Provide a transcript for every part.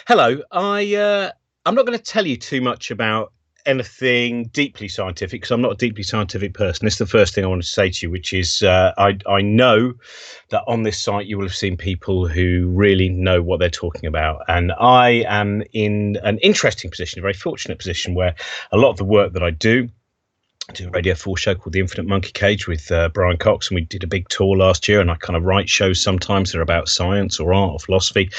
Hello. I'm not going to tell you too much about anything deeply scientific because I'm not a deeply scientific person. This is the first thing I want to say to you, which is I know that on this site you will have seen people who really know what they're talking about, and I am in an interesting position, a very fortunate position, where a lot of the work that I do a Radio 4 show called The Infinite Monkey Cage with Brian Cox, and we did a big tour last year, and I kind of write shows sometimes that are about science or art or philosophy,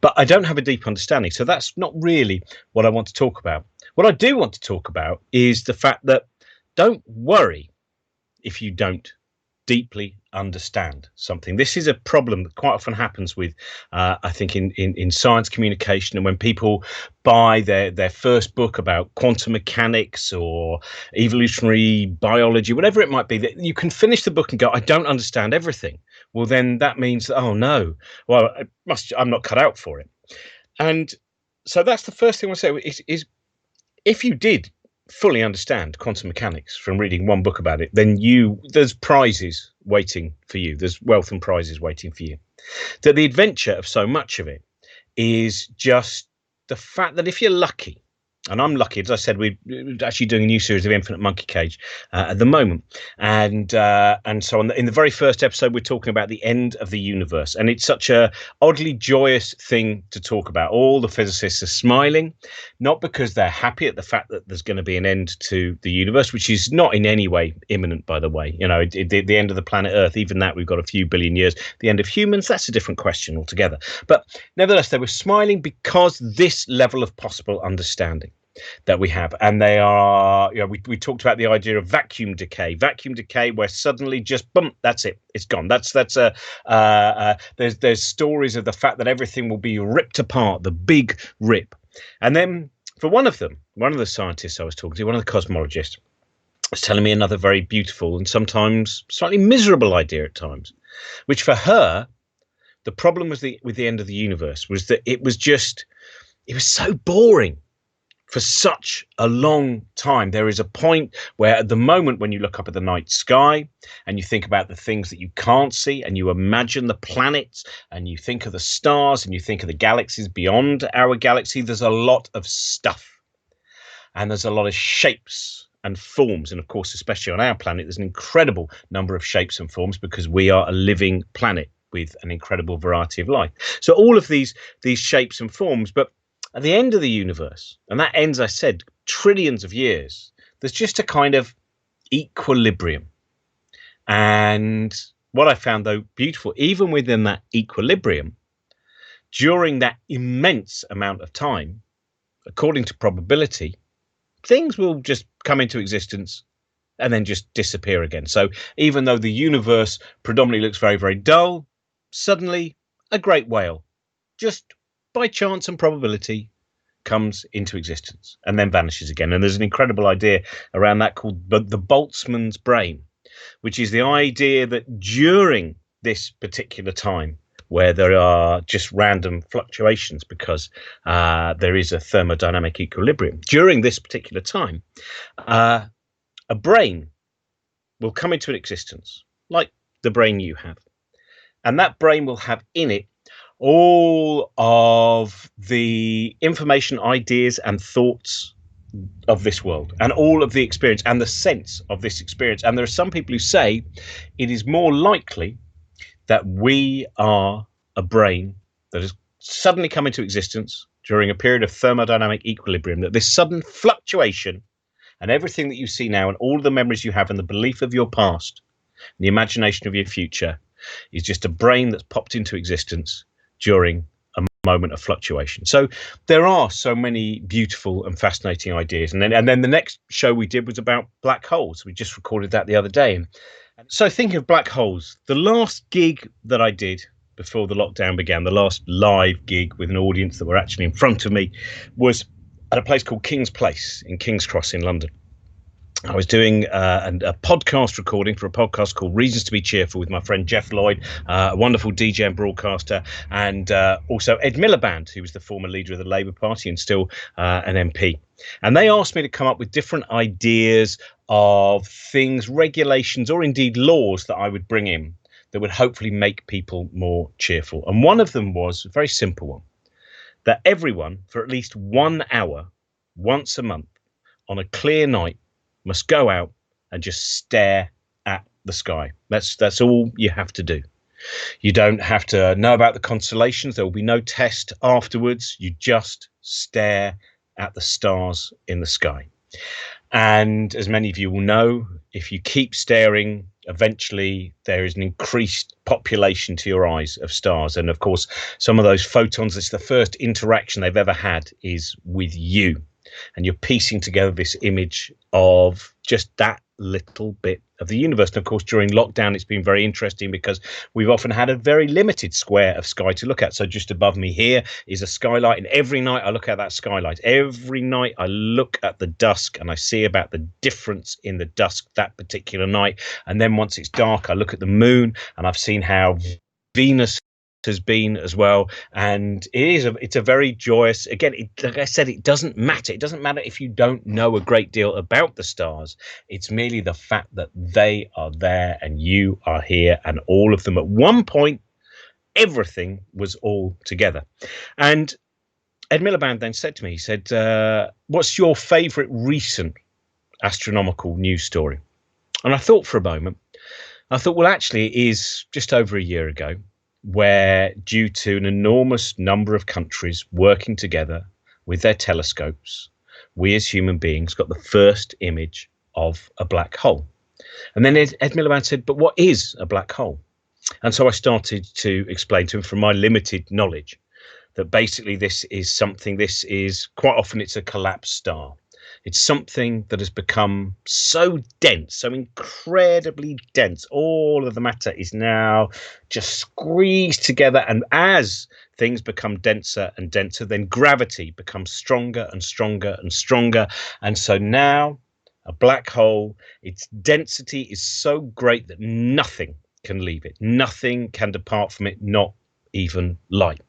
but I don't have a deep understanding, so that's not really what I want to talk about. What I do want to talk about is the fact that don't worry if you don't deeply understand something. This is a problem that quite often happens with I think in science communication, and when people buy their first book about quantum mechanics or evolutionary biology, whatever it might be, that you can finish the book and go, I don't understand everything. Well, then that means, oh no, well, I'm not cut out for it. And so that's the first thing I say is if you did fully understand quantum mechanics from reading one book about it, then there's prizes waiting for you. There's wealth and prizes waiting for you. That the adventure of so much of it is just the fact that if you're lucky, and I'm lucky, as I said, we're actually doing a new series of Infinite Monkey Cage at the moment, and so in the very first episode, we're talking about the end of the universe, and it's such a oddly joyous thing to talk about. All the physicists are smiling, not because they're happy at the fact that there's going to be an end to the universe, which is not in any way imminent, by the way. You know, the end of the planet Earth, even that we've got a few billion years. The end of humans, that's a different question altogether. But nevertheless, they were smiling because this level of possible understanding that we have, and they are, you know, we talked about the idea of vacuum decay where suddenly just boom, that's it, it's gone. There's stories of the fact that everything will be ripped apart, the big rip. And then for one of the scientists I was talking to, one of the cosmologists, was telling me another very beautiful and sometimes slightly miserable idea at times, which for her, the problem with the end of the universe was that it was so boring for such a long time. There is a point where at the moment when you look up at the night sky and you think about the things that you can't see, and you imagine the planets and you think of the stars and you think of the galaxies beyond our galaxy, there's a lot of stuff and there's a lot of shapes and forms. And of course, especially on our planet, there's an incredible number of shapes and forms because we are a living planet with an incredible variety of life. So all of these shapes and forms, but at the end of the universe, and that ends, I said, trillions of years, there's just a kind of equilibrium. And what I found, though, beautiful, even within that equilibrium, during that immense amount of time, according to probability, things will just come into existence and then just disappear again. So even though the universe predominantly looks very, very dull, suddenly a great whale, just by chance and probability, comes into existence and then vanishes again. And there's an incredible idea around that called the Boltzmann's Brain, which is the idea that during this particular time where there are just random fluctuations because there is a thermodynamic equilibrium, during this particular time, a brain will come into existence, like the brain you have. And that brain will have in it all of the information, ideas and thoughts of this world, and all of the experience and the sense of this experience. And there are some people who say it is more likely that we are a brain that has suddenly come into existence during a period of thermodynamic equilibrium, that this sudden fluctuation and everything that you see now and all of the memories you have and the belief of your past, the imagination of your future, is just a brain that's popped into existence during a moment of fluctuation. So there are so many beautiful and fascinating ideas. And then the next show we did was about black holes. We just recorded that the other day. And so thinking of black holes, the last gig that I did before the lockdown began, the last live gig with an audience that were actually in front of me, was at a place called King's Place in King's Cross in London. I was doing a podcast recording for a podcast called Reasons to be Cheerful with my friend Jeff Lloyd, a wonderful DJ and broadcaster, and also Ed Miliband, who was the former leader of the Labour Party and still an MP. And they asked me to come up with different ideas of things, regulations, or indeed laws that I would bring in that would hopefully make people more cheerful. And one of them was a very simple one, that everyone, for at least 1 hour, once a month, on a clear night, must go out and just stare at the sky. That's all you have to do. You don't have to know about the constellations. There will be no test afterwards. You just stare at the stars in the sky. And as many of you will know, if you keep staring, eventually there is an increased population to your eyes of stars. And of course, some of those photons, it's the first interaction they've ever had is with you. And you're piecing together this image of just that little bit of the universe. And of course, during lockdown, it's been very interesting because we've often had a very limited square of sky to look at. So just above me here is a skylight, and every night I look at that skylight. Every night I look at the dusk and I see about the difference in the dusk that particular night. And then once it's dark, I look at the moon, and I've seen how Venus has been as well, and it's a very joyous, again, like I said, it doesn't matter if you don't know a great deal about the stars. It's merely the fact that they are there and you are here, and all of them at one point, everything was all together. And Ed Miliband then said to me, he said, what's your favorite recent astronomical news story? And I thought for a moment. I thought, well, actually, it is just over a year ago, where due to an enormous number of countries working together with their telescopes, we as human beings got the first image of a black hole. And then Ed Miliband said, but what is a black hole? And so I started to explain to him from my limited knowledge that basically this is quite often it's a collapsed star. It's something that has become so dense, so incredibly dense. All of the matter is now just squeezed together. And as things become denser and denser, then gravity becomes stronger and stronger and stronger. And so now a black hole, its density is so great that nothing can leave it. Nothing can depart from it, not even light.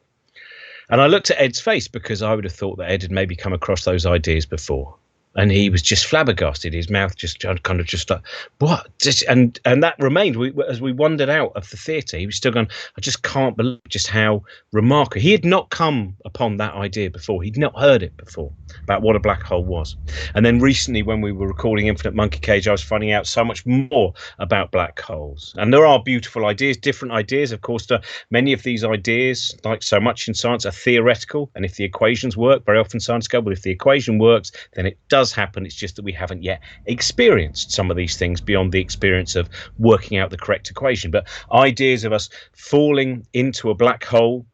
And I looked at Ed's face because I would have thought that Ed had maybe come across those ideas before. And he was just flabbergasted. His mouth just kind of just like, what? And that remained. As we wandered out of the theatre, he was still going, I just can't believe just how remarkable. He had not come upon that idea before. He'd not heard it before about what a black hole was. And then recently, when we were recording Infinite Monkey Cage, I was finding out so much more about black holes. And there are beautiful ideas, different ideas. Of course, many of these ideas, like so much in science, are theoretical. And if the equations work, very often scientists go, well, if the equation works, then it does happen. It's just that we haven't yet experienced some of these things beyond the experience of working out the correct equation. But ideas of us falling into a black hole,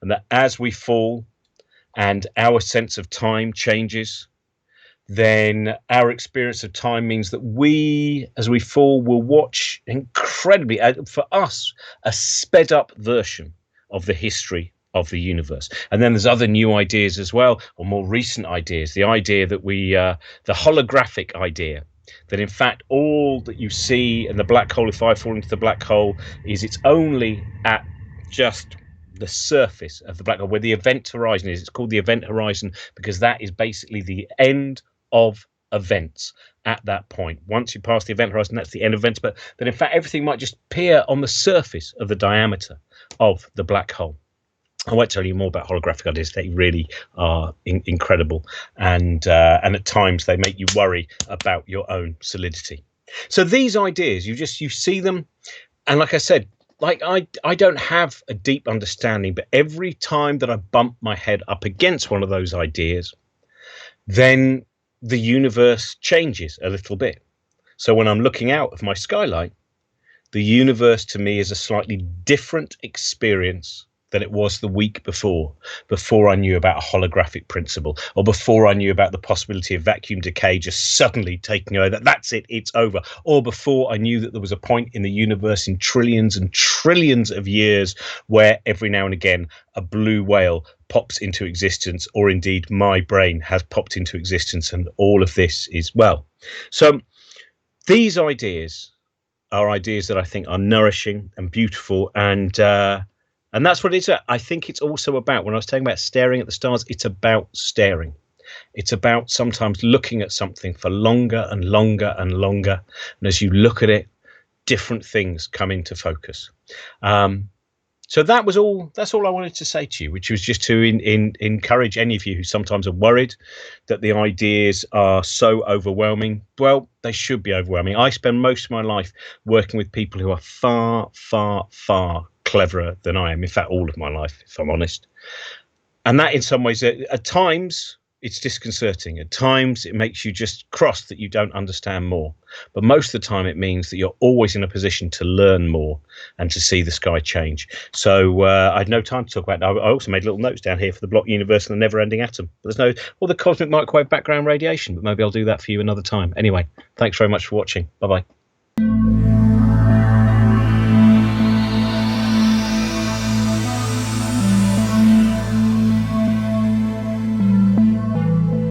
and that as we fall and our sense of time changes, then our experience of time means that we, as we fall, will watch incredibly, for us, a sped up version of the history of the universe. And then there's other new ideas as well, or more recent ideas. The idea that the holographic idea, that in fact all that you see in the black hole, if I fall into the black hole, is it's only at just the surface of the black hole where the event horizon is. It's called the event horizon because that is basically the end of events at that point. Once you pass the event horizon, that's the end of events. But that in fact everything might just appear on the surface of the diameter of the black hole. I won't tell you more about holographic ideas. They really are incredible, and at times they make you worry about your own solidity. So these ideas, you see them, and like I said, like I don't have a deep understanding, but every time that I bump my head up against one of those ideas, then the universe changes a little bit. So when I'm looking out of my skylight, the universe to me is a slightly different experience than it was the week before I knew about a holographic principle, or before I knew about the possibility of vacuum decay just suddenly taking over. That's it, it's over. Or before I knew that there was a point in the universe in trillions and trillions of years where every now and again a blue whale pops into existence, or indeed my brain has popped into existence, and all of this is well. So these ideas are ideas that I think are nourishing and beautiful, and that's what it's at. I think it's also about, when I was talking about staring at the stars, it's about staring. It's about sometimes looking at something for longer and longer and longer. And as you look at it, different things come into focus. So that was all. That's all I wanted to say to you, which was just to encourage any of you who sometimes are worried that the ideas are so overwhelming. Well, they should be overwhelming. I spend most of my life working with people who are far, far, far cleverer than I am. In fact, all of my life, if I'm honest. And that, in some ways, at times, it's disconcerting. At times, it makes you just cross that you don't understand more. But most of the time, it means that you're always in a position to learn more and to see the sky change. So I had no time to talk about it. I also made little notes down here for the block universe and the never-ending atom. There's no, or the cosmic microwave background radiation, but maybe I'll do that for you another time. Anyway, thanks very much for watching. Bye-bye.